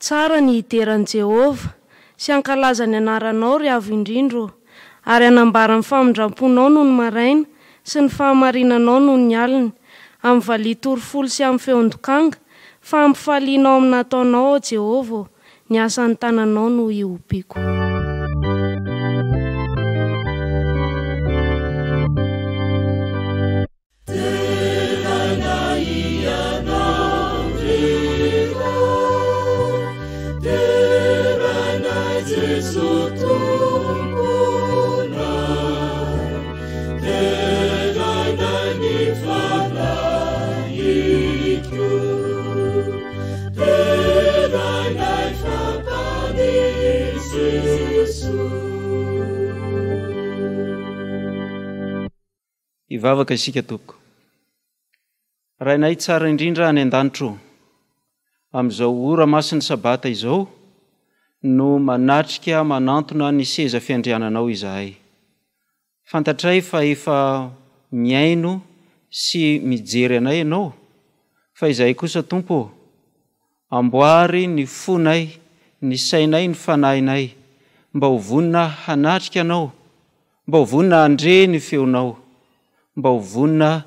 Tsara ny hiteran'i Jehova sy ankalaza ny anaranao ry avo indrindro, ary anambara ny famindramponao noho ny maraina sy ny fahamarinanao noho ny alina, amin'ny valitory-folo sy amin'ny feondokanga, fa ampifalianao amin'ny nataonao, o Jehova, ny asan'ny tananao no iobiko. Ivavaka isika toko. Rainay tsara indrindra any an-danitro, amin'izao ora masin'ny sabata izao no manatrika manantona ny seza fiandriananao izahay. Fantatray fa efa miaino sy mijery anay ianao, fa izahay kosa Tompo, amboary ny fonay, ny sainay, ny fanahinay, mba ho vonina hanatrika anao, mba ho vonina andre ny feonao, mba ho vonina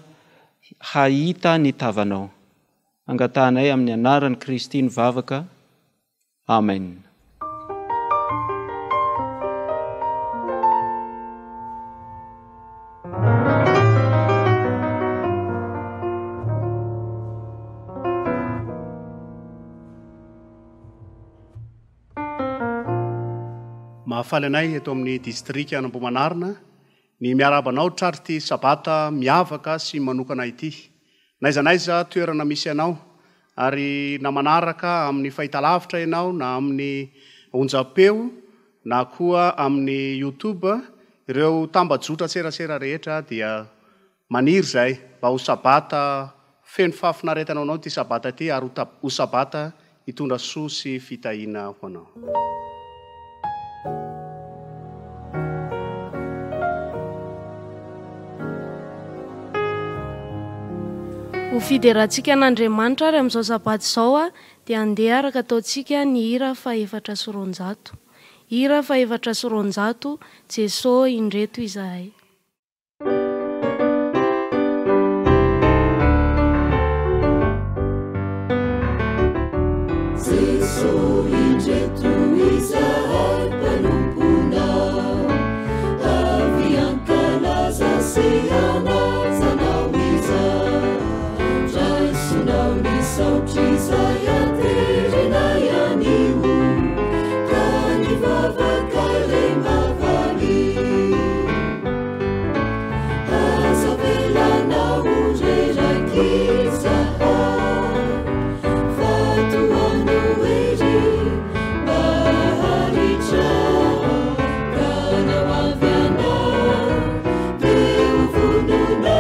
hahita ny tavanao. Angatanay amin'ny anaran'i Kristy ny vavaka. Amen. Mahafaly anay eto amin'ny distrika Fanompoam ny miarabanao trarty sabata miavaka sy manokana ity. Naizanaiza toerana misy anao, ary na manaraka amin'ny fahitalavitra ianao, na amin'ny onjapeo, na koa amin'ny YouTube, ireo tambajotra serasera rehetra dia maniry zay mba ho sabata feno fahafinaretanao anao ty sabata ty, ary ho sabata hitondra soa sy fitahina ho anao. Ho fideratsika an'Andriamanitra ary amin'izao sabata izao dia andeha araka ataontsika ny hira fa 400. Hira fa 400, Jesosy indreto izahay. Jesosy indreto izahay mpanompona, avy ankalaza sy hanazanao izay. Now ni sautriza ya terena ya niu, kani vavakale mavali. Azavela na urera kiza, fatu anueri baharicha, kana wavyana deu fununa.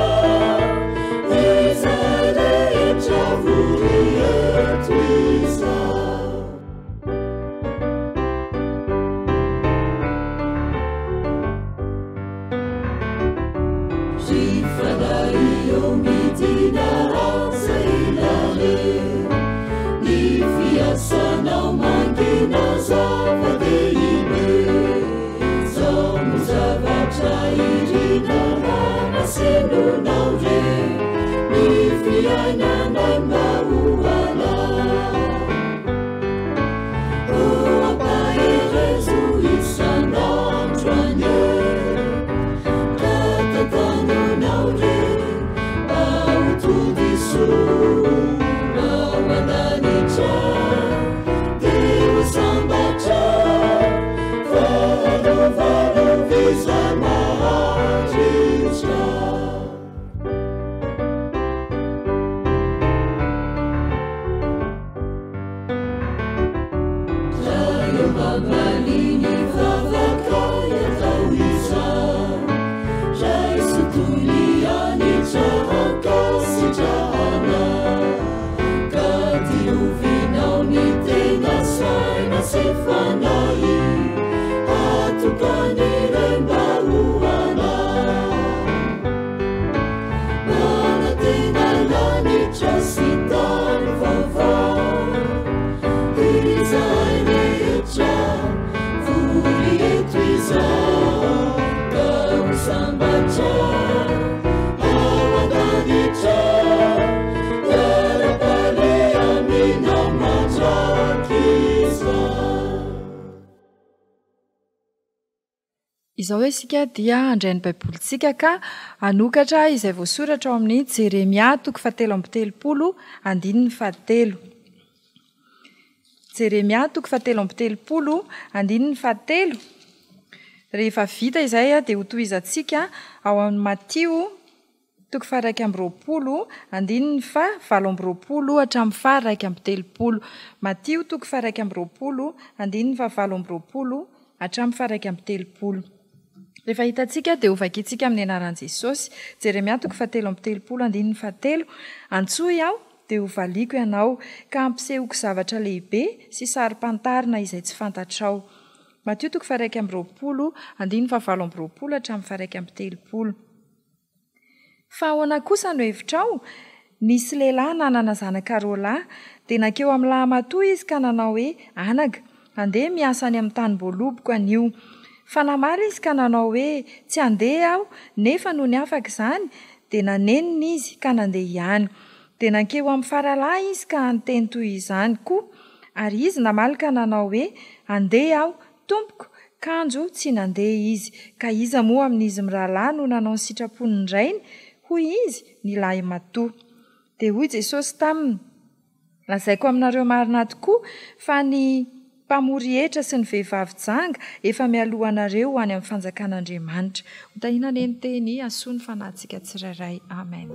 Izao hoe isika dia andray ny baibolitsika ka anokatra izay voasoratra ao amin'ny Jeremia 7:7. Jeremia 7:7. Rehefa vita izay dia ho tohizantsika ao amin'ny Matio 1:20 hatramin'ny 1:30. Matio 1:20 hatramin'ny 1:30. Rehefa hitantsika dia ho vakitsika amin'ny anaran'i Jesosy. Jeremia 7:7. Antsoy aho dia ho valiako ianao ka ampisehoko zavatra lehibe sy sarim-pantarina izay tsy fantatrao. Matio 1:20 hatramin'ny 1:30. Fa ahoana kosa no hevitrao? Nisy lehilahy nanana zanaka roalahy dia nankeo amin'ny lahamatoa izy ka nanao hoe anaga, andeha miasa any amin'ny tany boaloboka anio. Fa namary izy ka nanao hoe tsy andeha aho, nefa no ny afaka izany dia nanenina izy ka nandeha ihany. Dia nankeo amin'ny faralahy izy ka anteny toy izany koa, ary izy namaly ka nanao hoe andeha aho, tompoko, kanjo tsy nandeha izy. Ka iza moa amin'izy mirahalahy no nanao ny sitrapony ny rainy? Hoy izy ny lahy matoa. Dia hoy Jesosy taminy, lazaiko aminareo marina tokoa fa ny mpamory hetra sy ny vehivavy janga efa mialoha anareo ho any amin'ny fanjakan'Andriamanitra. Hotahinana ny teny asoa ny fanahintsika tsirairay. Amen.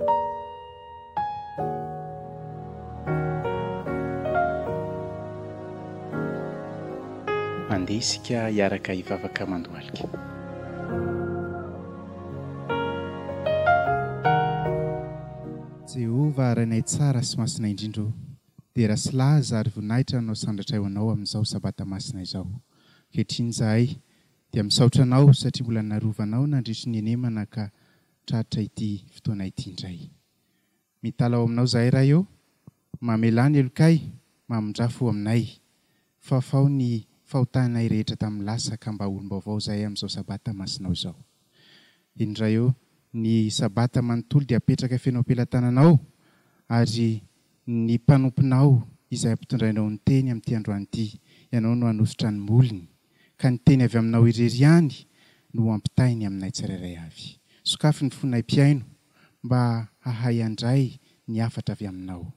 Andeha isika hiaraka hivavaka mandohalika. Jehova arainay tsara sy masina indrindro, dia raha sy laza ary voninahitra anao sandratra eo anao amin'izao sabata masina izao. Kehitriny izahay dia misaotra anao satria mbola narovanao nandritry ny enemana ka traritra ity fotoana ity indray. Mitalao aminao izahay raha eo, mamelany elokay, mamondrafo aminay, fafao ny fahotanay rehetra tamin'ny lasa ka mba olom-baovao izahay amin'izao sabata masinao izao. Indray eo ny sabata manontolo dia apetraka fenao am-pelantananao, ary ny mpanomponao izay ampitondrainao ny teny amin'ity androany ity, ianao no hanositra ny molony, ka ny teny avy aminao irery ihany no ampitainy aminay tsirairay avy. Sokafy ny fonay mpiaino mba hahay andray ny afatra avy aminao.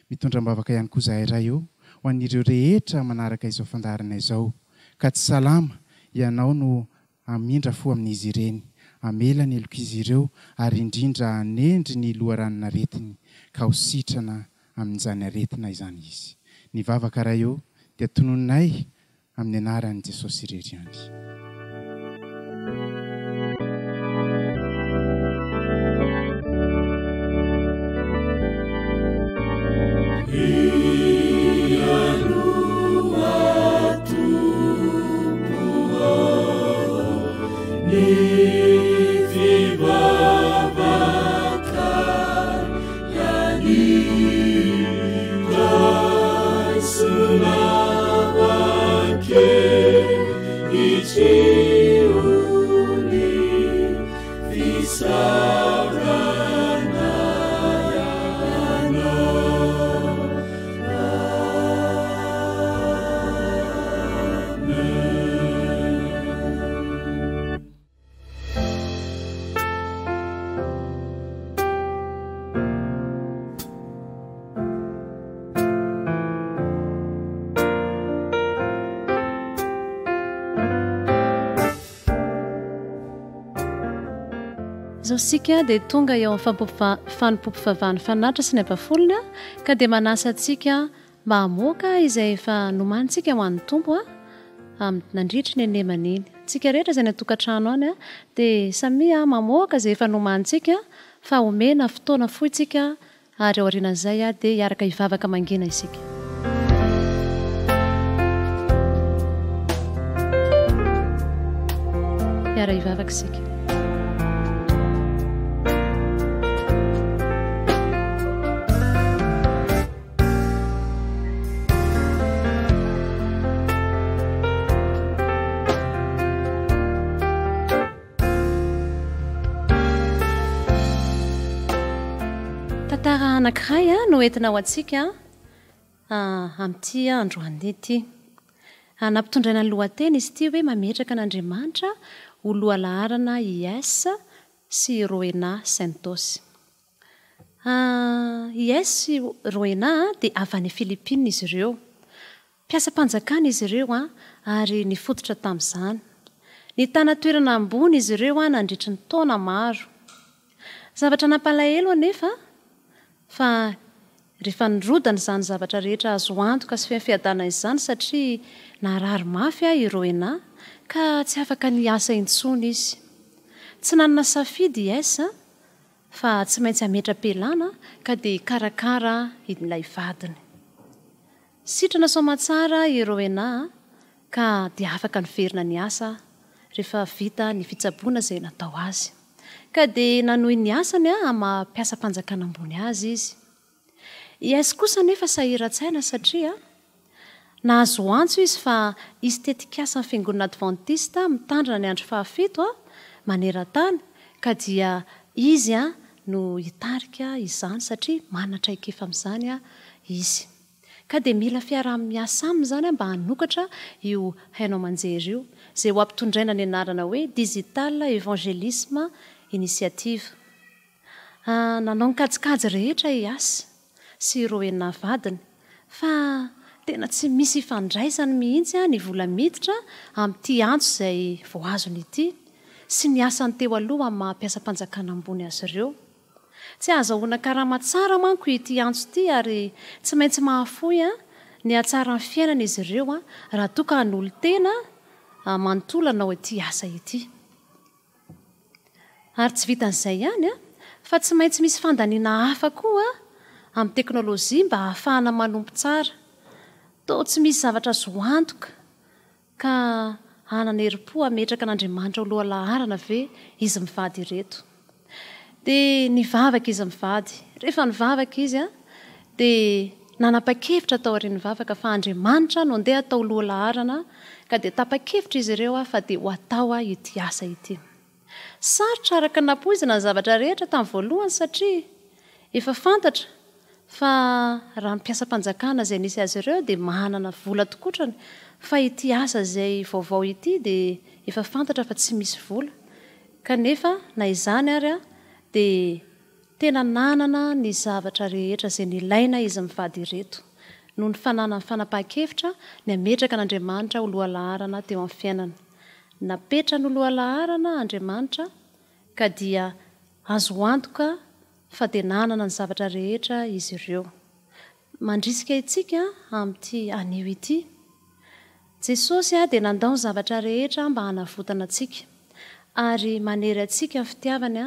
Mitondra-mbavaka ihany koa izahay raha eo ho an'ireo rehetra manaraka izao fandarana izao, ka tsy salama ianao no amindra fo amin'izy ireny, amela ny elok'izy ireo ary indrindra anendry ny loharanona aretiny ka ho sitrana amin'izany aretina izany izy. Ny vavaka raha eo dia tononay amin'ny anaran'i Jesosy irery ihany. Zao sika dia tonga eo amin'ny fanompom-pivavahana fanatra sy ny ampafolony ka dia manasa antsika mba hamoaka izay efa nomanitsika ho an'ny tompo nandritry ny enemana iny. Tsika rehetra izay ny atokantrano any dia samia mamoaka izay efa nomanitsika fa omena fotoana foitsika ary ao aorian'izay dia hiaraka hivavaka mangina isika. Hiara hivavaka isika. Tantara anankiray no entina ho antsika amin'ity androany ity. Nampitondraina ny lohateny izy ity hoe mametraka an'Andriamanitra ho lohalaharana IS sy Rowena Santos. IS sy Rowena dia avy any Filipina izy ireo. Mpiasa-panjakana izy ireo ary nifototra tamin'izany. Nitana toerana ambony izy ireo nandritry ny taona maro. Zavatra nampalahelo anefa fa rehefa nirodana izany zavatra rehetra azo antoka sy fiadana izany satria naharary mafy i Rowena ka tsy afaka niasa intsony izy. Tsy nanana safidy IS fa tsy maintsy ametra-pelana ka dia karakara ilay vadiny. Sitrana somatsara i Rowena ka dia afaka niverina ny asa rehefa vita ny fitsaboana izay natao azy. Ka dia nanohy ny asany mampiasa-panjakana ambony azy izy. IS kosa nefa sahiran-tsaina satria nahazo antso izy fa izy tetikasa ny fiangonana Adventista mitandrina ny andro 7 maneran-tany ka dia izy no hitarika izany satria manatraikefa amin'izany izy. Ka dia mila fiaraha-miasa aminy izany mba hanokatra io haino aman-jery io izay ho ampitondraina ny anarana hoe Digital Evangelisme Initiative. Nanao ny kajikajy rehetra IS sy Rowena vadiny fa tena tsy misy ifandraisany mihitsy ny vola miditra amin'ity antso izay voazony ity sy ny asany teo aloha amin'ny mampiasa-panjakana ambony azy ireo. Tsy azahoana karama tsara manko ity antso ity ary tsy maintsy mahafoy ny atsara ny fiainana izy ireo raha toa ka hanolo tena manontolana ao ity asa ity. Ary tsy vitan'izay ihany fa tsy maintsy misy fandaniana hafa koa amin'ny teknôlôjia mba ahafahana manompo tsara. Toa tsy misy zavatra azo antoka ka hanana herim-po ametraka an'Andriamanitra ho lohalaharana ve izy mivady ireto. Dia nivavaka izy mivady. Rehefa nivavaka izy dia nanapa-kevitra tao aorian'ny vavaka fa Andriamanitra no andeha atao lohalaharana ka dia tapa-kevitra izy ireo fa dia ho atao ity asa ity. Sarotra araka napoizina ny zavatra rehetra tamin'ny voalohany satria efa fantatra fa raha mpiasa-panjakana izay nisy azy ireo dia manana vola tokotrany fa ity asa izay vaovao ity dia efa fantatra fa tsy misy vola. Kanefa na izany ary dia tena nanana ny zavatra rehetra izay nilaina izy mivady ireto. Noho ny fananany fanapahan-kevitra ny ametraka an'Andriamanitra ho lohalaharana teo amin'ny fiainana. Napetra ny lohalaharana Andriamanitra ka dia azo antoka fa dia nanana ny zavatra rehetra izy ireo. Mandrisika itsika amin'ity anio ity. Jesosy dia nandao ny zavatra rehetra mba hanavotana antsika ary manery antsika ny fitiavany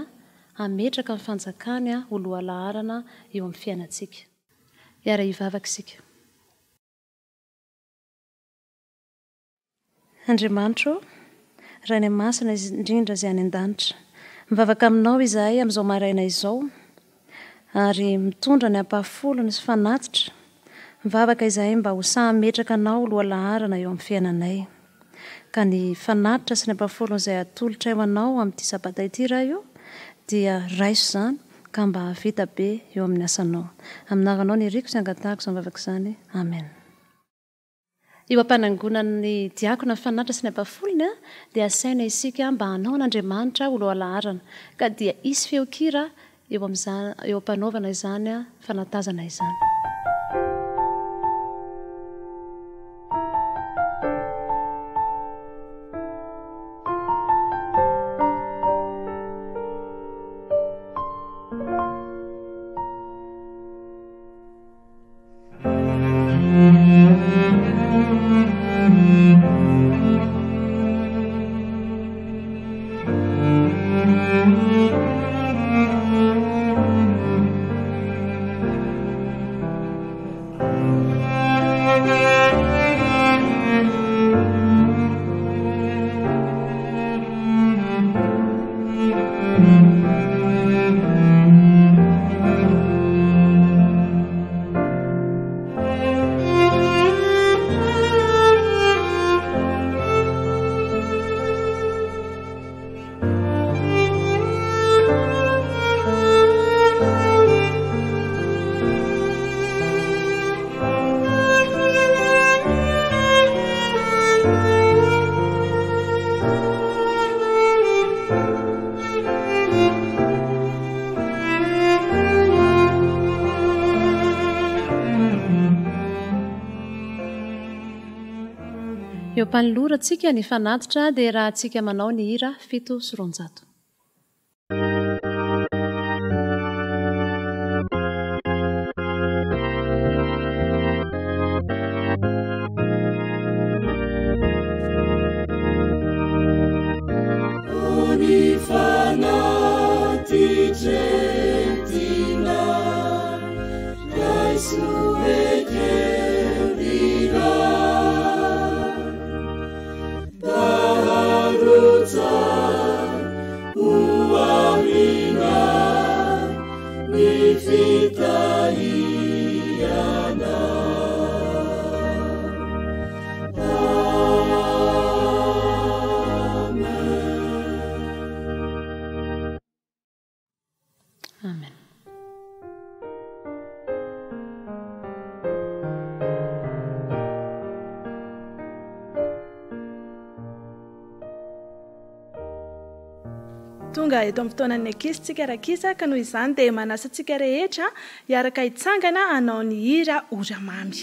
ametraka ny fanjakany ho lohalaharana eo amin'ny fiainantsika. Hiara hivavaka isika. Andriamanitra, Ray ny masina indrindra izay any an-danitra, mivavaka aminao izahay amin'izao maraina izao ary mitondra ny ampahafolony sy fanatitra. Mivavaka izahay mba ho sahametraka anao lohalaharana eo amin'ny fiainanay. Ka ny fanatitra sy ny ampahafolony izay atolotra eo anao amin'ity sabata ity raha io dia raiso izany ka mba vita be eo amin'ny asanao. Aminaranao ny riko sy angatahako izany mivavaka izany. Amen. Eo ampanangonan'ny diakona fanatitra sy ny ampahafolony dia asaina isika mba hanao an'Andriamanitra ho lohalaharana ka dia isy feokira eo ampanaovana izany fanatazana izany. eo mpanolorantsika ny fanatitra dia raha antsika manao ny hira 7 sy 9. Tonga eto amin'ny fotoanan'ny ankizy tsika rakisa ka noho izany dia manasa antsika rehetra hiaraka hitsangana hanao ny hira ora mamy.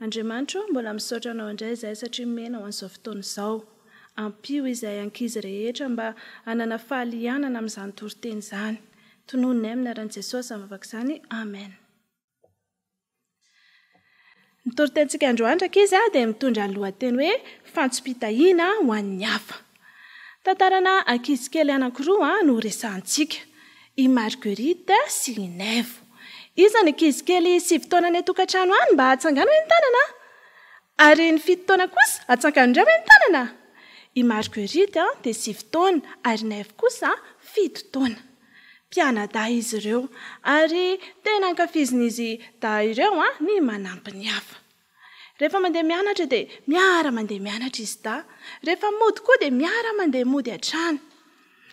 Andriamanitro mbola misaotra anao indray izahay satria mena ho an'izao fotoana izao. Ampio izahay ankizy rehetra mba hanana fahalianana amin'izany toriteny izany. Tonononay amin'ny aran'i Jesosy avavaka izany. Amen. Ny toritentsika androandro ankizy dia mitondra ny lohateny hoe fantsom-pitahiana ho an'ny hafa. Tantarana ankizy kely anankiroa no resahantsika. I Marguerite sy i Nevo. Iza ny ankizy kely 7 taona ny tokantrano any mba hatsangana ny tanana. Ary ny 7 taona kosa hatsangana indray ny tanana. I Marguerite dia 7 taona ary Nevo kosa 7 taona. Mpianadahy izy ireo ary tena ankafizin'izy dahy ireo ny manampy ny hafa. Rehefa mandeha mianatra dia miara mandeha mianatra izy da. Rehefa mody koa dia miara mandeha mody hatrany.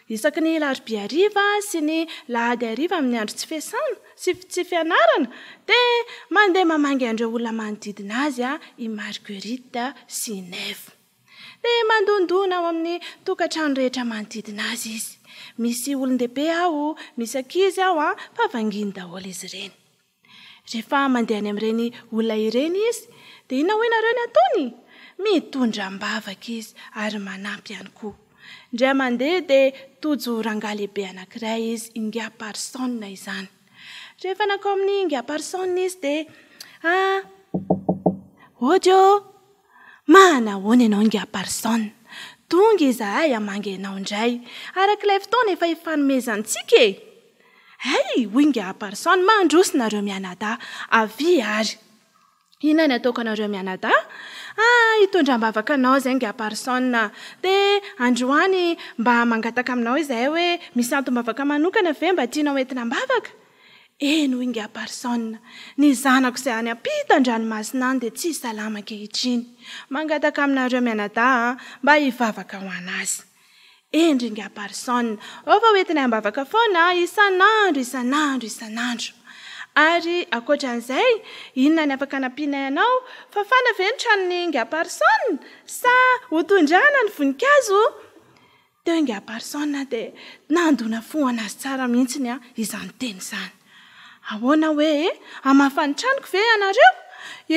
Isaky ny larobia hariva sy ny lahady hariva amin'ny andro tsy fiasana sy tsy fianarana dia mandeha mamangy andreo olona manodidina azy i Marguerite sy Nevo. Dia mandondona ao amin'ny tokantrano rehetra manodidina azy izy. Misy olon-dehibe ao, misy ankizy ao fa vanginy daholo izy ireny. Rehefa mandeha any amin'ireny olona ireny izy dia inona ho ianareo ny ataony? Mitondra mbavaka izy ary manampy ihany koa. Indray mandeha dia tojo rangahy lehibe anankiray izy ingia parsona izany. Rehefa nakao amin'ny ingia parsona izy dia odio manahoana ianao ingia parsona. Tonga izahay hamangy ianao indray. Arak'ilay fotoana efa hifanomezantsika e. Hay, ho ingia parsona mandrosinareo mianadahy avy ary. Inona ny ataoko anareo mianadahy? Hitondra mbavaka anao izay ingia parsona. Dia androany mba mangataka aminao izahay hoe misy antom-bavaka manokana ve mba tianao entina mbavaka? Eno ingia parsona. Ny zanako izay any ampitan-dranomasina any dia tsy salama ankehitriny. Mangataka aminareo mianadahy mba hivavaka ho anazy. Endry ingia parsona. Ofa hoentina mbavaka foana isan'andro. ary akoatran'izay inona ny afaka anampiana ianao fa fana ve ny tranony ingaparsona sa hotondrana ny voninkazo teo ingaparsona dia nandona foana azy tsara mihitsiny izany teny izany ahoana hoe amafany tranoko ve ianareo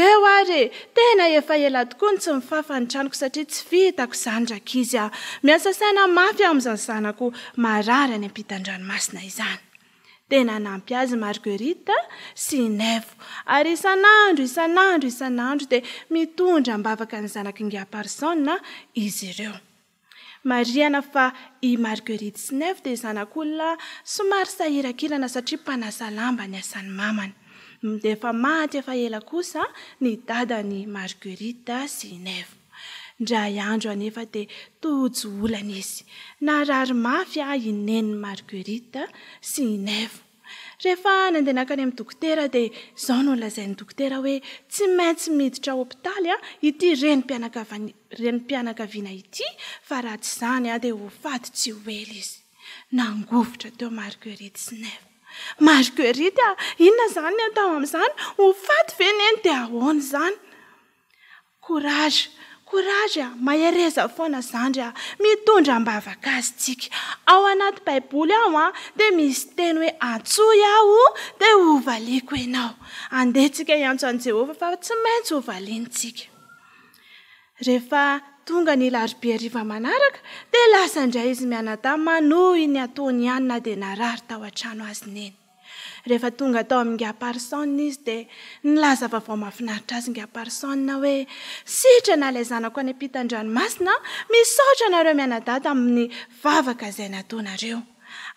eo ary tena efa ela tokoa ny tsy mifafany tranoko satria tsy vitako izany rakizy miasa saina mafy amin'izany zanako marary any ampitan-dranomasina izany tena nampy azy Marguerite sy Nevo ary isan'andro dia mitondra mbavaka ny zanaka ingaparsona izy ireo mariana fa i Marguerite sy Nevo dia zanak'olona somary sahirakirana satria mpanasa lamba ny asan'ny mamany dia efa maty efa ela kosa ny dadany Marguerite sy Nevo ndray andro anefa dia tojo olana izy narary mafy ineniny Marguerite sy Nevo rehefa nandeha nakany amin'ny dokotera dia izao no lazain'ny dokotera hoe tsy maintsy miditra hopitaly ity renim-pianakaviana ity fa raha tsy izany dia ho faty tsy ho ela izy nangovotra teo Marguerite sy Nevo Marguerite inona izany ny atao amin'izany ho faty ve neny dia ahoana izany korazy mahereza foana zandry mitondra mbavaka azy tsika ao anaty baiboly ao dia misy teny hoe antsoy aho dia hovaliako ianao andehantsika hiantso an'i Jehovah fa tsy maintsy hovalintsika rehefa tonga ny larobia hariva manaraka dia lasa indray izy mianadahy manohy ny ataony ihany na dia narary tao an-trano azy neny rehefa tonga tao amin'ny ingaparsona izy dia nilaza vaovao mahafinaritra azy ingaparsona hoe sitrana ilay zanako any ampitan-dranomasina misaotra nareo mianadahy tamin'ny vavaka izay nataonareo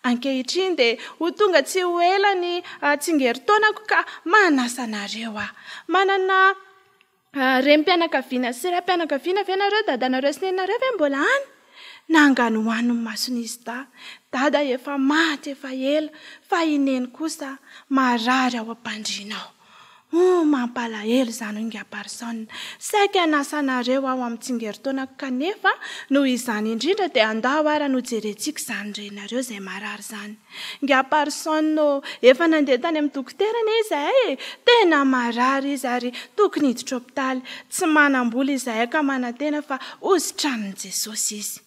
ankehitriny dia ho tonga tsy ho ela ny tsingeritaonako ka manasanareo manana renim-pianakaviana sy raim-pianakaviana ve nareo dadanareo sy neninareo ve mbola any nangano hoany ny mason'izy dada efa maty efa ela fa ineny kosa marary ao am-pandrinao mampalahelo izany ingaparsona saika anasanareo ao amin'ny tsingeritaonako kanefa noho izany indrindra dia andao ary no jerentsika izany renareo izay marary izany ingaparsona efa nandeha tany amin'ny dokoterana izahay tena marary izy ary tokony hiditra hopitaly tsy manam-bola izahay ka manantena fa ositranin'i Jesosy izy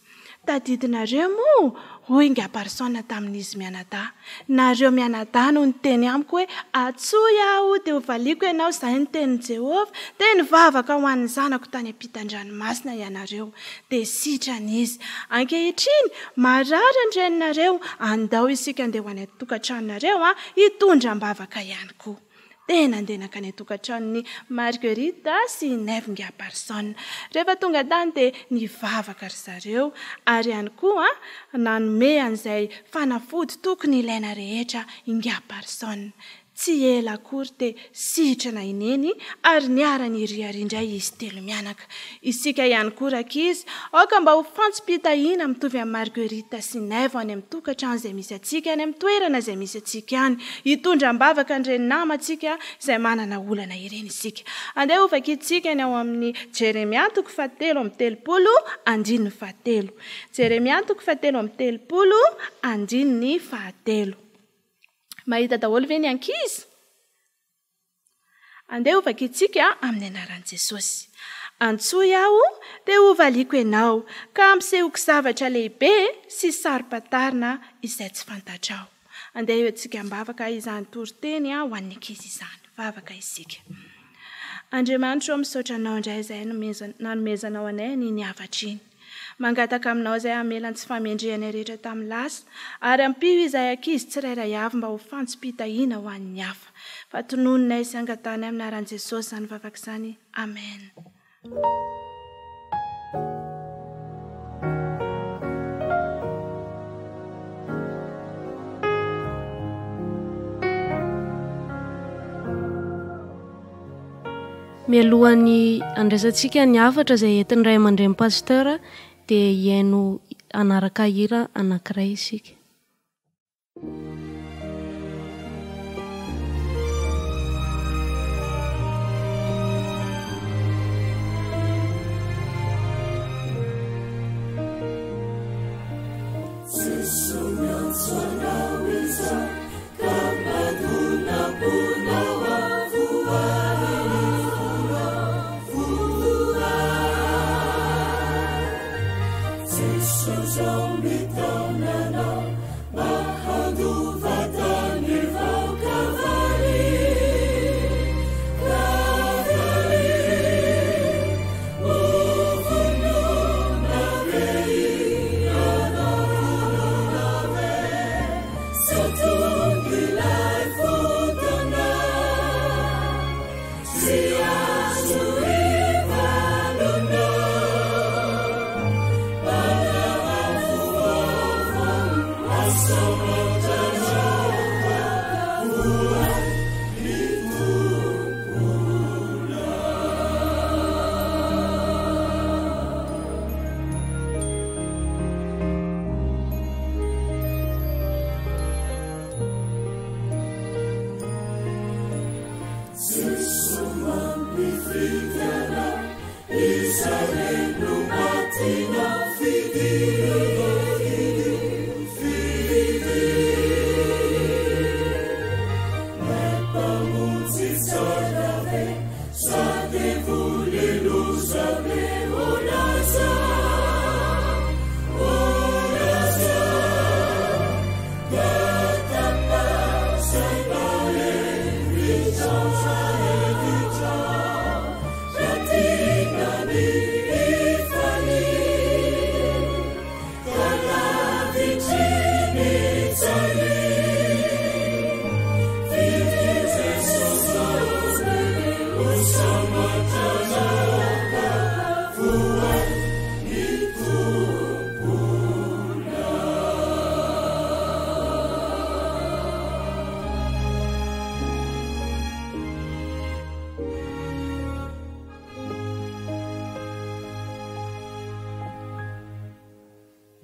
tadidinareo moa hoy ingaparsona tamin'izy mianadahy nareo mianadahy no niteny amiko hoe atsoy aho dia hovaliako ianao izay ny tenin'i Jehovah dia nivavaka ho an'ny zanako tany ampitan-dranomasina ianareo dia sitrana izy ankehitriny marary andreninareo andao isika andeha ho any tokantranonareo hitondra mbavaka ihany koa tena andeha nakany tokantranony Marguerite sy Nevo ingaparsona rehefa tonga tany dia nivavaka ry zareo ary ihany koa nanome an'izay fanafody tokony ilaina rehetra ingaparsona tsy ela akory dia sitrana ineny ary niarany iriarindray izy telo mianaka isika ihany koa rakizy aoka mba ho fantsopitahiana mitovy amin'ny Marguerite sy Nevo any amin'ny tokantrano izay misy atsika any amin'ny toerana izay misy atsika any hitondra mbavaka andreny namatsika izay manana olana ireny isika andeha ho vakitsika ny ao amin'ny Jeremia 7:7 Jeremia 7:7 mahita daholo ve ny ankizy andeha ho vakitsika amin'ny anaran'i Jesosy antsoy aho dia hovaliako ianao ka ampisehoko zavatra lehibe sy sarim-patarina izay tsy fantatrao andeha eo antsika mbavaka izany toriteny ho an'ny ankizy izany vavaka isika Andriamanitra misaotra anao indray izay nanomezanao anay ny havatriny mangataka aminao izay hamelany tsy famendrehana rehetra tamin'ny lasa ary ampio izay ankizy tsirairay avy mba ho fantsopitahiana ho an'ny hafa fa tonononay sy angatany amin'ny anaran'i Jesosy izany vavaka izany amen mialohan'ny andraisantsika ny hafatra izay entin'ny ray aman-dreny pasteur dia hiaino anaraka hira anankiray isika Sesumyan suara wisa, kamaduna pun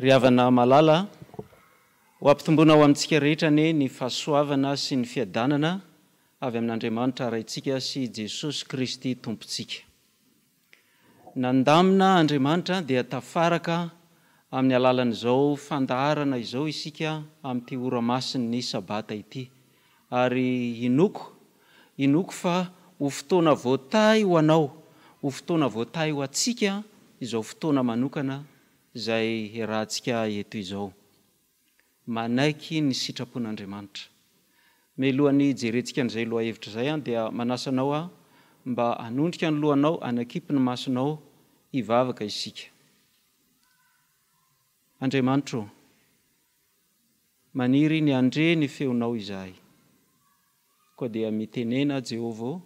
ry havana malala ho ampitombona ao amintsika rehetra ne ny fahasoavana sy ny fiadanana avy amin'Andriamanitra raintsika sy Jesosy Kristy tompontsika. Nandamina Andriamanitra dia tafaraka amin'ny alalan'izao fandaharana izao isika amin'ity ora-masiny sabata ity, ary inoko fa ho fotoana voatay ho anao, ho fotoana voatay ho atsika izao fotoana manokana izay rahantsika eto izao. Manaiky ny sitrapon'Andriamanitra. Melohan'ny jerentsika n'izay loha hevitra izay dia manasanao mba hanondrika ny lohanao, anakipy ny masonao, hivavaka isika. Andriamanitra, maniry ny andre ny feonao izahay, koa dia mitenena Jehovah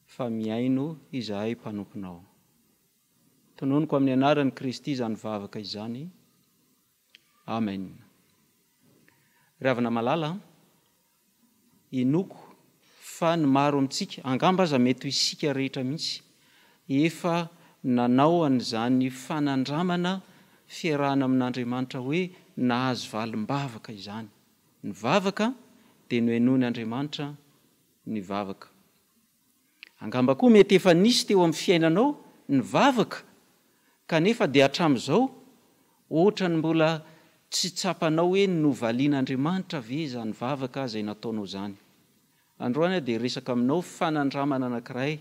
fa miaino izahay mpanomponao. Tononoko amin'ny anaran'i Kristy izany vavaka izany. Amen. Ry havana malala, inoko fa ny maro amintsika, angamba aza mety isika rehetra mihitsy, efa nanao an'izany fanandramana fiarahana amin'Andriamanitra hoe nahazo valim-bavaka izany. Ny vavaka dia nohenoiny Andriamanitra ny vavaka. Angamba koa mety efa nisy teo amin'ny fiainanao ny vavaka, kanefa dia hatramin'izao ohatra ny mbola tsy tsapanao hoe novalian'Andriamanitra ve izany vavaka izay nataonao izany. Androany dia resaka aminao fanandramana anankiray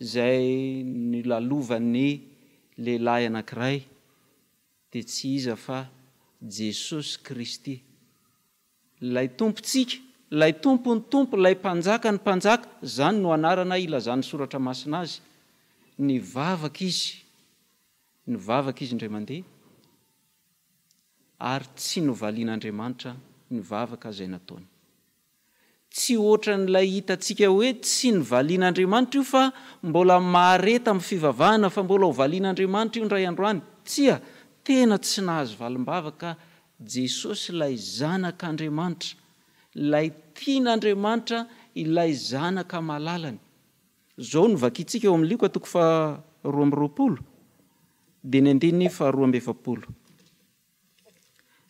izay nilalovan'ny lehilahy anankiray, dia tsy iza fa Jesosy Kristy, ilay tompontsika, ilay tompony tompo, ilay mpanjaka ny mpanjaka, izany no anarana ilazany soratra masina azy. Ny vavaka izy indray mandeha, ary tsy novalian'Andriamanitra ny vavaka izay nataony. Tsy ohatra n'ilay hitantsika hoe tsy novalian'Andriamanitra io fa mbola mahareta amin'ny fivavahana fa mbola ho valian'Andriamanitra io ndray androany. Tena tsy nahazo valim-bavaka Jesosy, ilay zanak'Andriamanitra, ilay tian'Andriamanitra, ilay zanaka malalany. Zao no vakitsika eo amin'ny liko atoko fa 12 dia ny 220.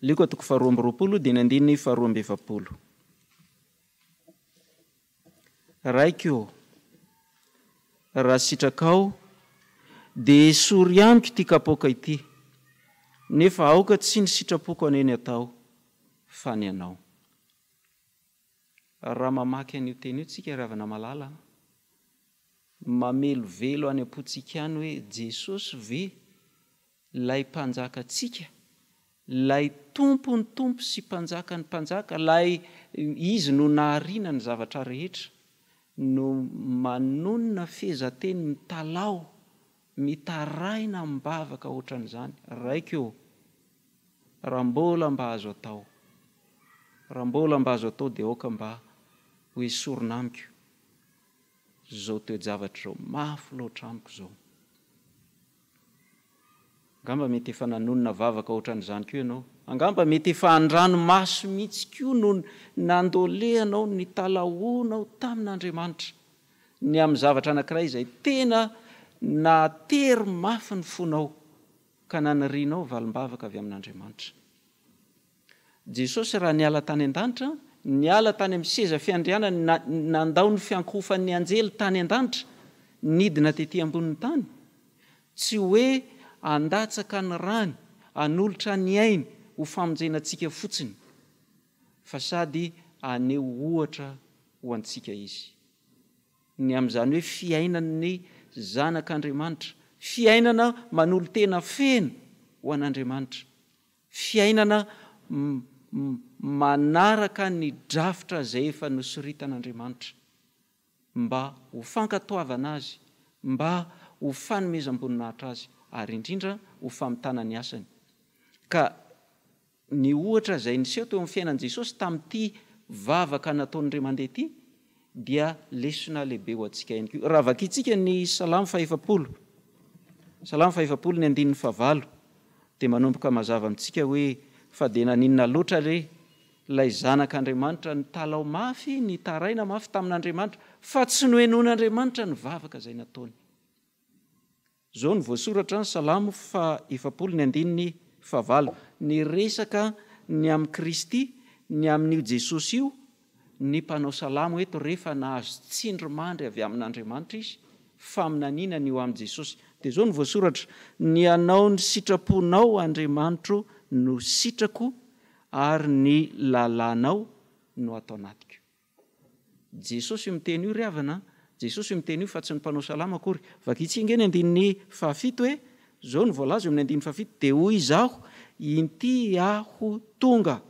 Liko atoko fa 12 dia ny 220. Raikio, raha sitrakao dia sory amiko ity kapoaka ity, nefa aoka tsy ny sitrapoko aneny atao fa ny anao. Raha mamaky an'io teny io tsika ry havana malala, mamelovelo any am-pontsika any hoe Jesosy ve lay mpanjakatsika, lay tompony tompo sy mpanjaka ny mpanjaka, lay izy no nahariana ny zavatra rehetra, no manonona fehezanteny mitalao, mitaraina mibavaka ohatran'izany. Raika eo, raha mbola mba azo atao, raha mbola mba azo atao dia aoka mba hoe sorona amiko zao toe-javatra zao, mafy loatra amiko zao. Angamba mety efa nanonona vavaka ohatran'izany koa ianao, angamba mety efa andranomaso mihitsy koa no nandolehanao, ny talaonao tamin'Andriamanitra ny amin'ny zavatra anankiray izay tena natery mafy ny fonao ka nanirianao valim-bavaka avy amin'Andriamanitra. Jesosy raha niala tany an-danitra, niala tany amin'ny seza fiandrianana, nandao ny fiankofan'ny anjely tany an-danitra, nidina tetỳ ambonin'ny tany, tsy hoe andatsaka ny rany, anolotra ny ainy ho famonjenantsika fotsiny, fa sady aneho ohatra ho antsika izy. Ny amin'izany hoe fiainan'ny zanak'Andriamanitra, fiainana manolo tena feno ho an'Andriamanitra, fiainana manaraka ny drafitra izay efa nosoritan'Andriamanitra, mba ho fankatoavana azy, mba ho fanomezam-boninahitra azy, ary indrindra ho famitana ny asany. Ka ny ohatra izay niseho teo amin'ny fiainan'i Jesosy tamin'ity vavaka nataony iray mandeha ity dia lesona lehibe ho antsika ihany koa. Raha vakitsika ny Salamo 100, Salamo 100 ny 9 dia manomboka mazava amintsika hoe fa dia naninona loatra re ilay zanak'Andriamanitra nitalao mafy, nitaraina mafy tamin'Andriamanitra, fa tsy noenon'Andriamanitra ny vavaka izay nataony. Zao ny voasoratra ny Salamo 100 ny 9, ny resaka ny amin'ny Kristy, ny amin'io Jesosy io, ny mpanao salamo eto rehefa nahazo tsindromandry avy amin'Andriamanitra izy, faminaniana ny eo amin'ny Jesosy. Dia zao ny voasoratra, ny anao ny sitraponao Andriamanitro no sitrako, ary ny lalànao no atao anatiko. Jesosy miteny io ry havana, Jesosy miteny io fa tsy ny mpanao salamo akory. Vakitsika ny 7 hoe, zao ny voalaza amin'ny 7, dia hoy izaho, inty aho tonga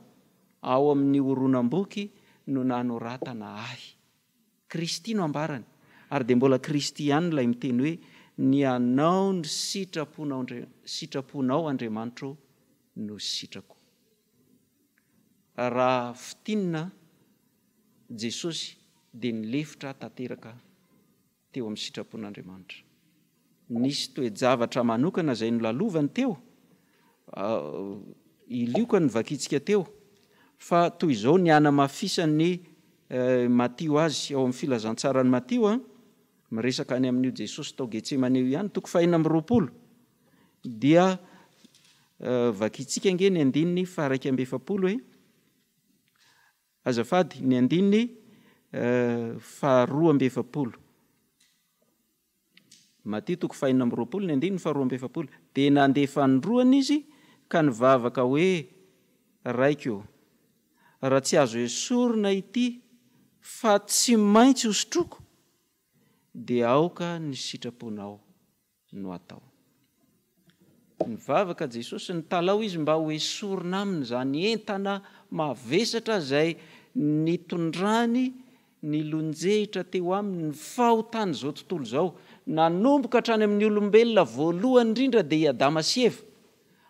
ao amin'ny horonam-boky no nanoratana ahy. Kristy no ambarany, ary dia mbola Kristy ihany ilay miteny hoe ny anao ny sitraponao Andriamanitro no sitrako. Raha fitinina Jesosy dia nilefitra tanteraka teo amin'ny sitrapon'Andriamanitra. Nisy toe-javatra manokana izay nolalovany teo, ilioka ny vakitsika teo, fa toy izao ny anamafisany Matio azy ao amin'ny filazantsarany Matio, miresaka any amin'io Jesosy tao Getsemaneo ihany, 4:20, dia vakitsika nge ny 1:7 hoe, azafady ny 2:7, Matio 4:20, ny 2:7, dia nandefa nyroany izy ka nivavaka hoe raika eo, raha tsy azo esorina ity fa tsy maintsy hosotroko, dia aoka ny sitraponao no atao. Nivavaka Jesosy, nitalao izy mba ho esorina aminy zany entana mavesatra izay nitondrany, nilonjehitra teo aminy, ny fahotany zao tontolo zao, nanomboka hatrany amin'ny olombelona voalohany indrindra dia Adama sy Eva,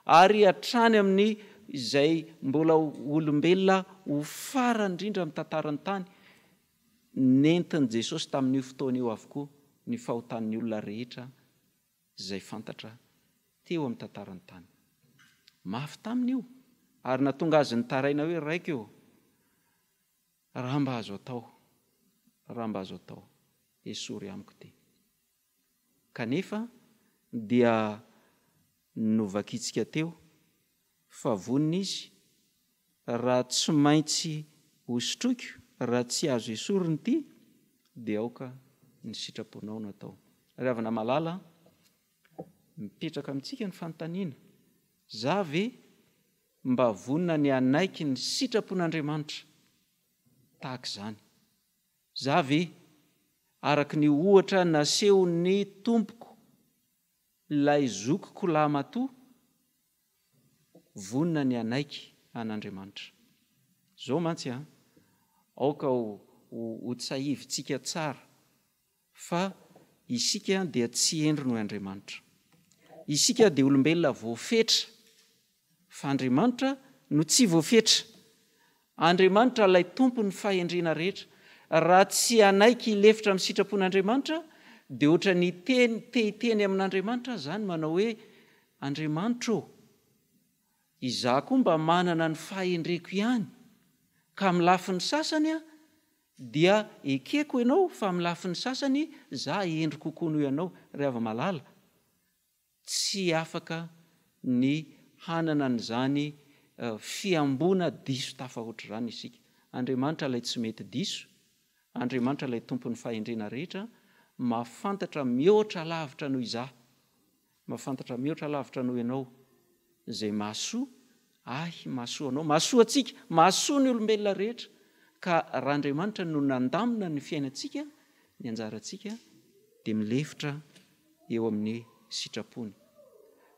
ary hatrany amin'ny izay mbola olombelona ho farany indrindra amin'ny tantarany tany, nentiny Jesosy tamin'io fotoana io avokoa ny fahotan'ny olona rehetra izay fantatra teo amin'ny tantarany tany. Mafy tamin'io, ary natonga azy nitaraina hoe raika eo, raha mba azo atao, esory amiko ty. Kanefa dia novakitsika teo, fa vonina izy, raha tsy maintsy hosotroiko, raha tsy azo esoriny ity, dia aoka ny sitraponao no atao. Ry havana malala, mipetraka amintsika ny fanontaniana, za ve mba vonina ny anaiky ny sitrapon'Andriamanitra tahaka izany? Za ve araka ny ohatra naseho ny tompoko, ilay zokiko lahy matoa, vonina ny anaiky an'Andriamanitra. Zao mantsy aoka ho tsahivyntsika tsara fa isika dia tsy endry noho Andriamanitra. Isika dia olombelona voafetra fa Andriamanitra no tsy voafetra. Andriamanitra ilay tompo ny fahendrena rehetra. Raha tsy anaiky ilefitra amin'ny sitrapon'Andriamanitra dia ohatra ny teny amin'Andriamanitra zany manao hoe Andriamanitra izaho koa mba manana ny fahendreko ihany, ka amin'ny lafin'ny sasany dia ekeko ianao, fa amin'ny lafin'ny sasany za endry kokoa noho ianao. Rehefa malala tsy afaka ny hanana n'izany fiambona diso tafahoatra zany isika. Andriamanitra ilay tsy mety diso, Andriamanitra ilay tompon'ny fahendrena rehetra, mahafantatra mihoatra lavitra noho izaho, mahafantatra mihoatra lavitra noho ianao. Zay mahasoa mahasoa anao, mahasoa atsika, mahasoa ny olombelona rehetra. Ka raha Andriamanitra no nandamina ny fiainantsika, ny anjarantsika dia milefitra eo amin'ny sitrapony.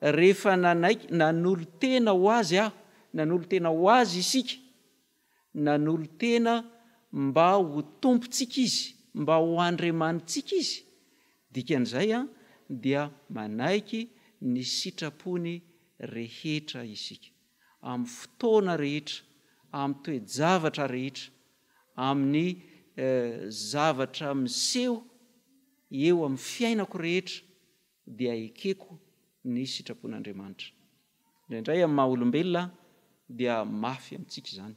Rehefa nanolo tena ho azy nanolo tena ho azy isika, nanolo tena mba ho tompontsika izy, mba ho andriamanitsika izy, dikan'izay dia manaiky ny sitrapony rehetra isika, amin'ny fotoana rehetra, amin'ny toe-javatra rehetra, amin'ny zavatra miseho eo amin'ny fiainako rehetra, dia ekeko ny sitrapon'Andriamanitra. Indraindray amin'ny maha olombelona dia mafy amintsika izany.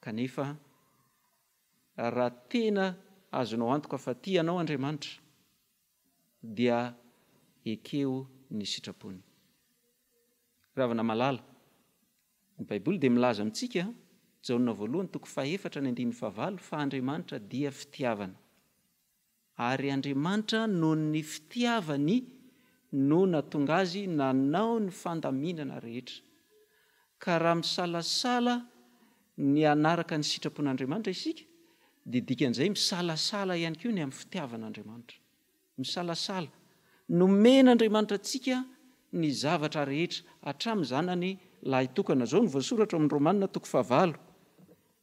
Kanefa raha tena azonao antoka fa tianao Andriamanitra dia ekeo ny sitrapony. Ravana malala, ny Baiboly dia milaza amintsika Jaonina voalohany 4:4 fa Andriamanitra dia fitiavana. Ary Andriamanitra noho ny fitiavany no natonga azy nanao ny fandaminana rehetra. Ka raha misalasala ny anaraka ny sitrapon'Andriamanitra isika, dia dikan'izay misalasala ihany koa ny amin'ny fitiavan'Andriamanitra. Misalasala. Nomen'Andriamanitra antsika ny zavatra rehetra hatramin'ny zanany lahy tokana. Zao no voasoratra amin'ny Romanina 5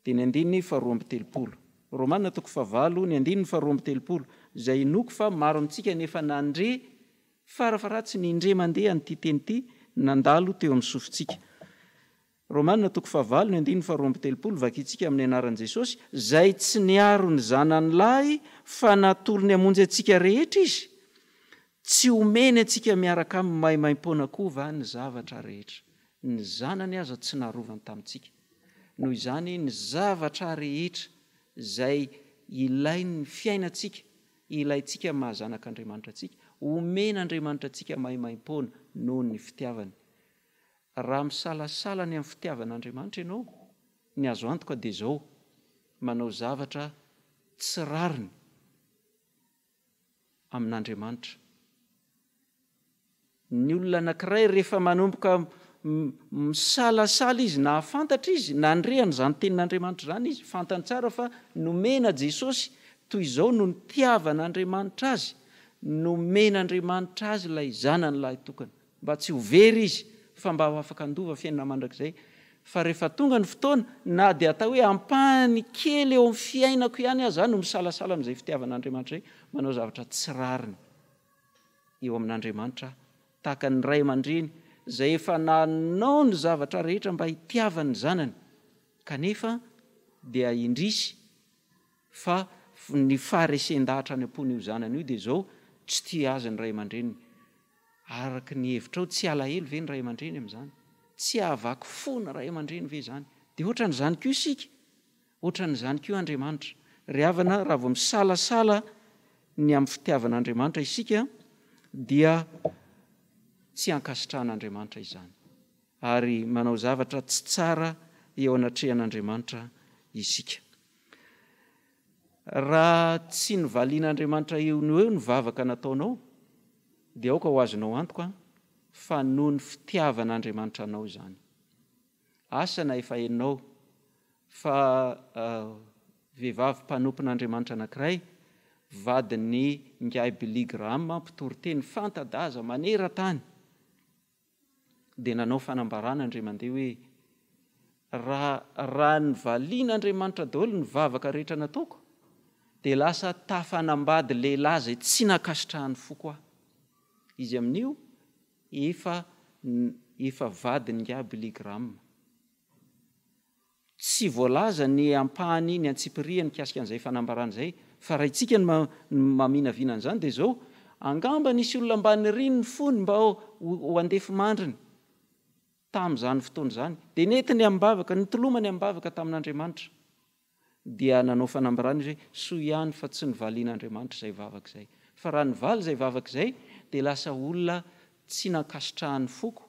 dia ny 2:12. Romanina 5 ny 2:12, izay inoko fa maro amintsika nefa nandre farafaratsy ny indre mandeha nyity teny ity nandalo teo amin'ny sofintsika. Romanina 5 ny 2:12 vakitsika amin'ny anaran'i Jesosy, zay tsy niaro ny zanany lahy fa natolo ny hamonjy antsika rehetra izy, tsy omeny antsika miaraka amin'ny maimaim-poana koa va ny zavatra rehetra. Ny zanany aza tsy narovany tamintsika. Noho izany ny zavatra rehetra zay ilain'ny fiainantsika, ilaintsika mahazanak'Andriamanitra antsika, omen'Andriamanitra antsika maimaim-poana noho ny fitiavany. Raha misalasala ny amin'ny fitiavan'Andriamanitra ianao, ny azo antoka dia zao, manao zavatra tsy rariny amin'Andriamanitra. Ny olona anankiray rehefa manomboka misalasala izy, na fantatra izy, na andrehany zany tenin'Andriamanitra zany izy, fantany tsara fa nomena Jesosy toy izao no nitiavan'Andriamanitra azy, nomen'Andriamanitra azy ilay zanany lahy tokana, mba tsy ho very izy, fa mba ho afaka andova fiainana mandrakizay. Fa rehefa tonga ny fotoana, na dia atao hoe ampahany kely eo amin'ny fiainako ihany aza no misalasala amin'izay fitiavan'Andriamanitra izay, manao zavatra tsy rariny eo amin'Andriamanitra, tahaka ny ray aman-dreny izay efa nanao ny zavatra rehetra mba hitiavany zanany, kanefa dia indrisy fa ny faharesen-dahatra any am-pony io zanany io dia zao tsy tia azy ny ray aman-dreny. Araka ny hevitra ao, tsy alahelo ve ny ray aman-dreny amin'izany? Tsy ahavaky fo ny ray aman-dreny ve izany? Dia ohatra n'izany koa isika, ohatra n'izany koa Andriamanitra. Ry havana, raha vao misalasala ny amin'ny fitiavan'Andriamanitra isika, dia tsy ankasitrahan'Andriamanitra izany, ary manao zavatra tsy tsara eo anatrehan'Andriamanitra isika. Raha tsy nivalian'Andriamanitra eo no eo ny vavaka nataonao, dia aoka ho azonao antoka fa noho ny fitiavan'Andriamanitra anao izany. Asa na efa henonao fa vehivavy mpanompon'Andriamanitra anankiray, vadiny Ngay Biligrama, mpitory teny fanta-daza manera-tany, dia nanao fanambarana indray mandeha hoe raha ny valian'Andriamanitra daholo ny vavaka rehetra nataoko dia lasa tafanambady lehilahy zay tsy nakasitrahany foko aho. Izy amin'io efa vadiny nga biligrama. Tsy voalaza ny ampahany ny antsipiria ny kasika an'izay fanambarana izay, fa raha itsika ny maminavinana izany dia zao angamba nisy olona ambany riny ny fony mba ho andefy mandriny tamin'izany fotoana izany, dia nentiny ambavaka nitolomany ambavaka tamin'Andriamanitra, dia nanao fanambarana izy hoe soa ihany fa tsy nivalian'Andriamanitra izay vavaka izay, fa raha nivaly izay vavaka izay dia lasa olona tsy nakasitrahany foko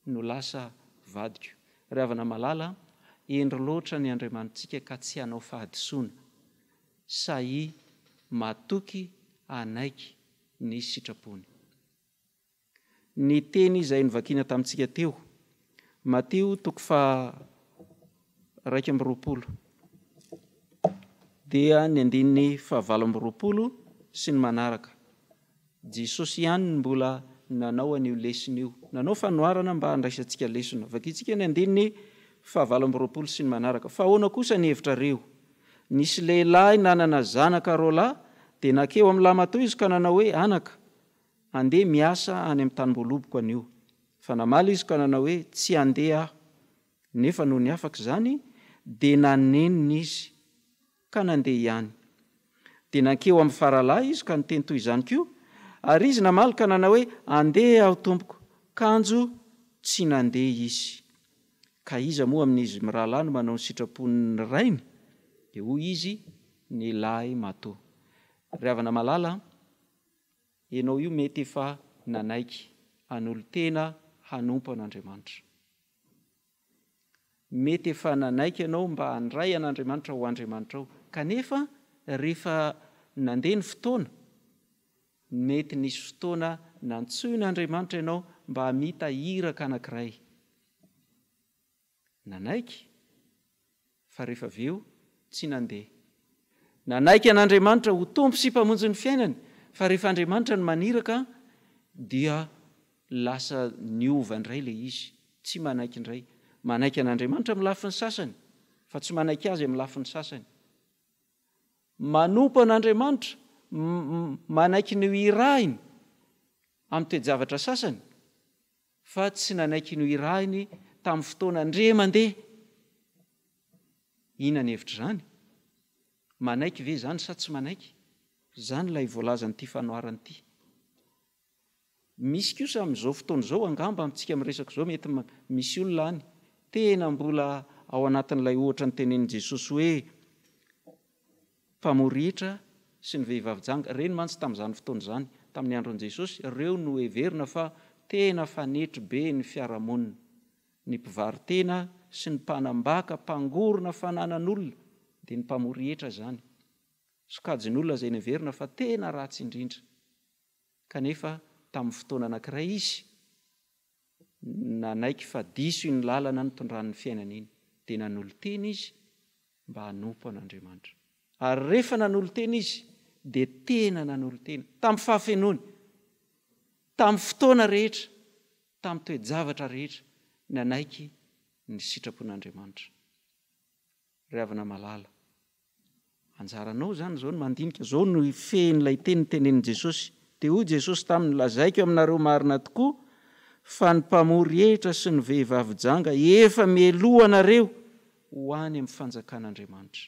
no lasa vadiko. Ry havana malala, endry loatra ny Andriamanitsika ka tsy hanao fahadisoana, sahy matoky anaiky ny sitrapony. Ny teny izay nivakiana tamintsika teo, Mateo 2:20, dia ny andininy 7:20 sy ny manaraka. Jesosy ihany mbola nanao an'io lesona io, nanao fanoharana mba handraisantsika lesona. Vakitsika ny andininy 7:20 sy ny manaraka. Fa ahoana kosa ny hevitrareo? Nisy lehilahy nanana zanaka roalahy, dia nakeo amin'ny lamatoa izy ka nanao hoe anaka, andeha miasa any amin'ny tanim-boloboko anio. Fa namaly izy ka nanao hoe tsy andeha aho. Nefa noho ny afaka izany dia nanenina izy ka nandeha ihany. Dia nankeo amin'ny faralahy izy ka niteny toy izany koa, ary izy namaly ka nanao hoe andeha aho tompoko, kanjo tsy nandeha izy. Ka iza moa amin'izy mirahalahy no manao ny sitrapon'ny rainy? Dia hoy izy ny lahy matoa. Ry havana malala, ianao io mety efa nanaiky hanolo tena hanompo an'Andriamanitra. Mety efa nanaiky ianao mba handray an'Andriamanitra ho Andriamanitra ao, kanefa rehefa nandeha ny fotoana, mety nisy fotoana nantsoin'Andriamanitra ianao mba hamita iraka anankiray. Nanaiky, fa rehefa avy eo tsy nandeha. Nanaiky an'Andriamanitra ho tompo sy mpamonjy ny fiainany, fa rehefa Andriamanitra ny maniraka dia lasa niova indray ilay izy, tsy manaiky indray. Manaiky an'Andriamanitra amin'ny lafiny sasany, fa tsy manaiky azy amin'ny lafiny sasany. Manompo an'Andriamanitra, manaiky ny irahiny amin'ny toe-javatra sasany, fa tsy nanaiky ny irahiny tamin'ny fotoana ndre mandeha. Inona ny hevitra izany? Manaiky ve izany sa tsy manaiky? Izany ilay voalaza n'ity fanoharana ity. Misy kosa amin'izao fotoana izao, angamba amintsika miresaka izao, mety misy olona any tena mbola ao anatin'ilay ohatra ny tenenin' Jesosy hoe mpamoritra sy ny vehivavy janga. Reny mantsy tamin'izany fotoana izany, tamin'ny andron'i Jesosy, ireo no heverina fa tena fanetry be ny fiarahamonina, ny mpivaritena sy ny mpanambaka, mpangorona fananan'olona, dia ny mpamoritra izany. Sokajin'olona izay heverina fa tena ratsy indrindra. Kanefa tamin'ny fotoana anankiray izy nanaiky fa diso ny lalana nitondran'ny fiainana iny, dia nanolo teny izy mba hanompo an'Andriamanitra. Ary rehefa nanolo teny izy dia tena nanolo tena tamin'ny fahafenony, tamin'ny fotoana rehetra, tamin'ny toe-javatra rehetra, nanaiky ny sitrapon'Andriamanitra. Ry havana malala, anjaranao zany zao no mandinika, zao no ifehin'ilay teny tenenin' Jesosy. Dia hoy Jesosy taminy, lazaiko aminareo marina tokoa fa ny mpamory hevitra sy ny vehivavy janga efa mieloha anareo ho any amin'ny fanjakan'Andriamanitra.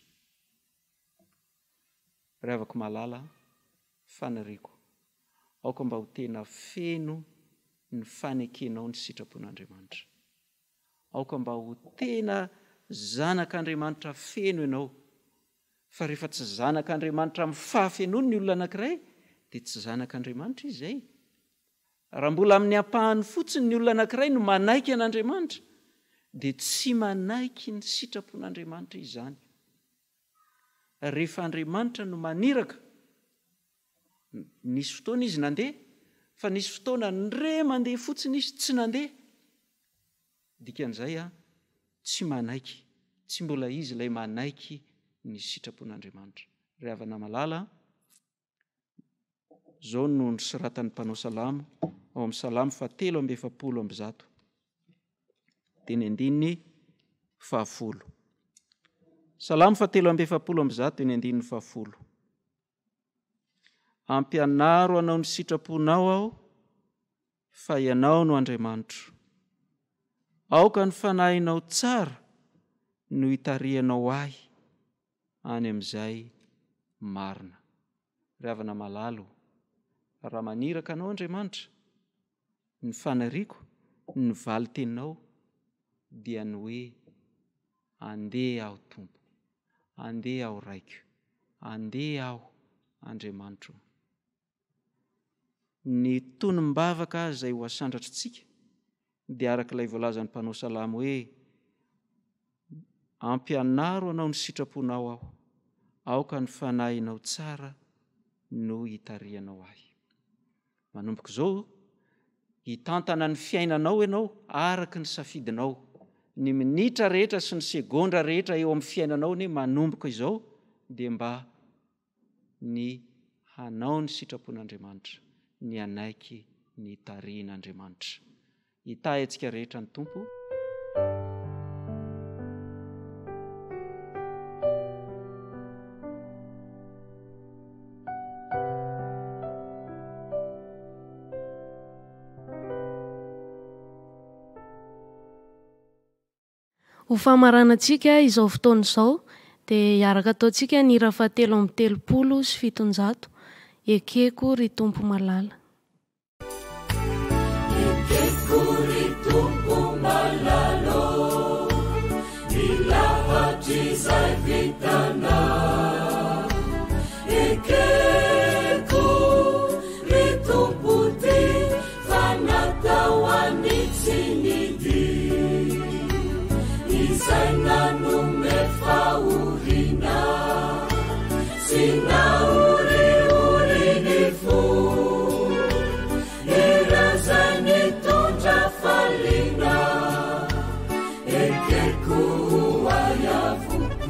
Ry havako malala, faniriako, aoka mba ho tena feno ny fanekenao ny sitrapon'Andriamanitra. Aoka mba ho tena zanak'Andriamanitra feno ianao. Fa rehefa tsy zanak'Andriamanitra amin'ny fahafenony ny olona anankiray, dia tsy zanak'Andriamanitra izy izay. Raha mbola amin'ny ampahany fotsiny ny olona anankiray no manaiky an'Andriamanitra, dia tsy manaiky ny sitrapon'Andriamanitra izany. Rehefa Andriamanitra no maniraka, nisy fotoana izy nandeha, fa nisy fotoana ndre mandeha fotsiny izy tsy nandeha. Dikan'izay tsy manaiky, tsy mbola izy ilay manaiky ny sitrapon'Andriamanitra. Ry havana malala, zao no ny soratan'ny mpanao salamo ao amin'ny salamo 7:100. teny andininy 10. Salamo 7:7 teny andininy 10. Ampianaro anao ny sitraponao aho, fa ianao no Andriamanitro. Aoka ny fanahinao tsara no hitarianao ahy any amin'izay marina. Ravana malalo, raha maniraka anao Andriamanitra, ny fanariako, ny valy teninao dia ny hoe andeha aho Tompo, andeha aho raiko, andeha aho Andriamanitro. Ny tonom-bavaka izay ho asandratritsika dia arak'ilay voalazan'ny mpanao salamo hoe ampianaro anao ny sitraponao aho, aoka ny fanahinao tsara no hitarianao ahy. Manomboka izao, hitantana ny fiainanao ianao araka ny safidinao. Ny minitra rehetra sy ny segondra rehetra eo amin'ny fiainanao ny manomboka izao dia mba ny hanao ny sitrapon'Andriamanitra, ny anaiky ny tarian'Andriamanitra. Hitahy antsika rehetra ny Tompo. Ho famaranantsika izao fotoana izao dia hiaraka ataontsika ny hira 7:700 ekeko ry Tompo malala. Ekeko ry Tompo malalo, milahatry izay vitanao. Ekeko ry Tompo ty fanatao anitsinidy, izay nanome fahoriana sy naorioriny fo, irazay nitondra faliana, ekeko ayavoko.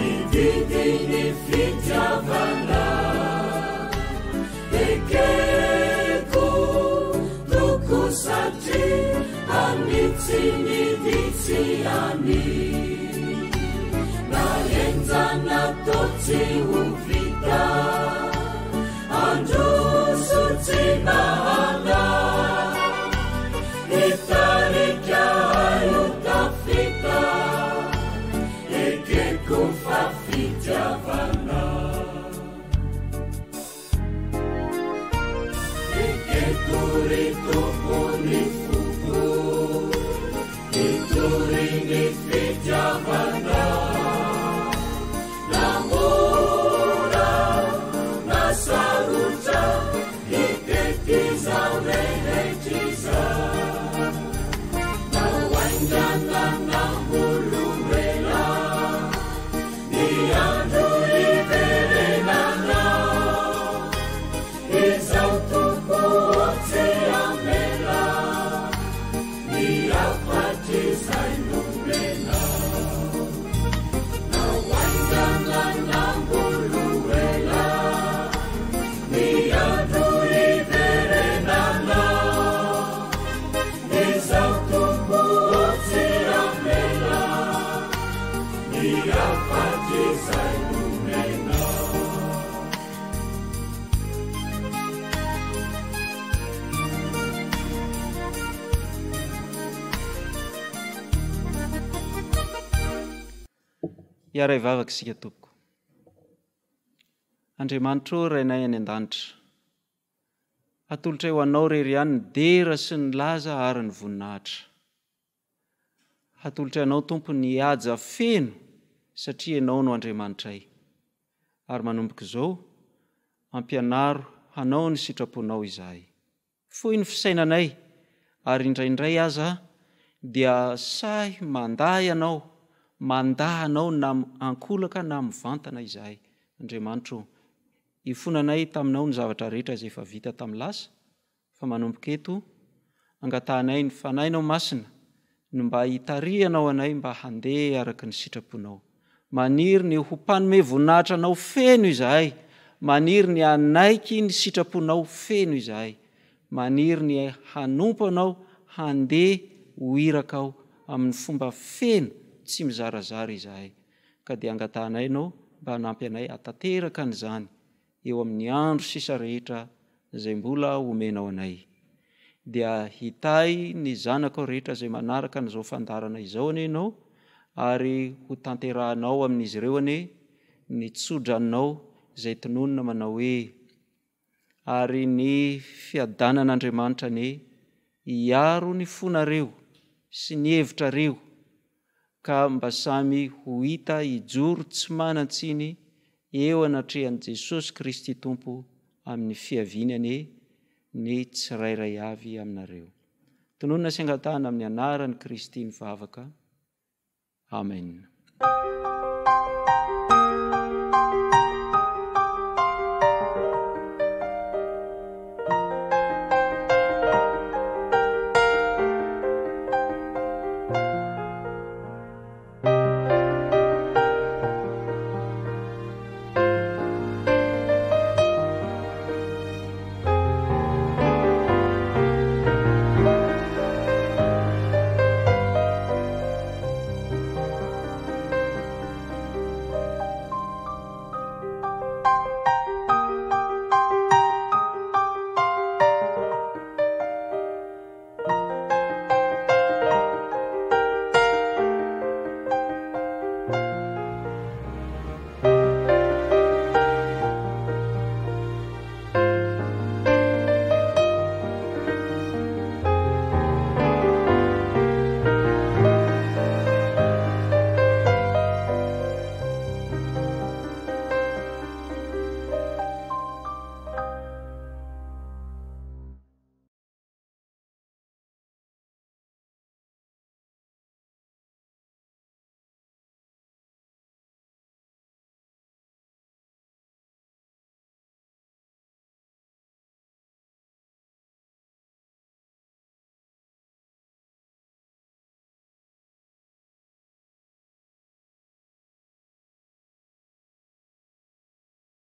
Ididiny fitiavana, ekeko toko satria anitsiniditiany, naenjana totsy ho vita, androso tsy mahana, hitarika hayo tafita, ekeko fafitiavana. Ekeko ry Tompo ny foko, itory ny fitiavana, namora nasarotra hitekiza rehetriza, nawaingana nambolomela, andro iverenana, izao Tompo tsy amela, ny afaty izay nomena, nawaingana namboloela, ny andro iverenana, izao Tompo tsy amela, ny afaty izay nomena. Hiara hivavaka isika Tompo. Andriamanitro rainay any an-danitra, atolotra eo anao rery ihany ny dera sy ny laza ary ny voninahitra. Atolotra anao Tompo ny haja feno satria ianao no Andriamanitray. Ary manomboka izao, ampianaro hanao ny sitraponao izahay. Fohy ny fisainanay, ary indraindray aza dia sahy mandahy anao, mandahanao na ankolaka na mivantana izahay. Andriamanitro, ifonanay taminao ny zavatra rehetra izay efa vita tamin'ny lasa, fa manomboka eto angatanay ny fanainao masina no mba hitarianao anay mba handeha araka ny sitraponao. Maniry ny hompanome voninahitra anao feno izahay. Maniry ny anaiky ny sitraponao feno izahay. Maniry ny hanompo anao handeha ho iraka ao amin'ny fomba feno tsy mizarazara izahay. Ka dia angatanay nao mba hanampy anay atateraka an'izany eo amin'ny andro sisa rehetra izay mbola omenao anay. Dia hitay ny zanakao rehetra izay manaraka n'izao fandarana izao ane ianao, ary ho tanterahanao amin'izy ireo ane ny tsodranao izay tononona manao hoe ary ny fiadanan'Andriamanitra ane hiaro ny fonareo sy ny hevitrareo, ka mba samy ho hita hijoro tsy manan-tsiny eo anatrehan'i Jesosy Kristy Tompo amin'ny fiavinany ny tsirairay avy aminareo. Tononona sy angatahana amin'ny anaran'i Kristy mivavaka. Amen.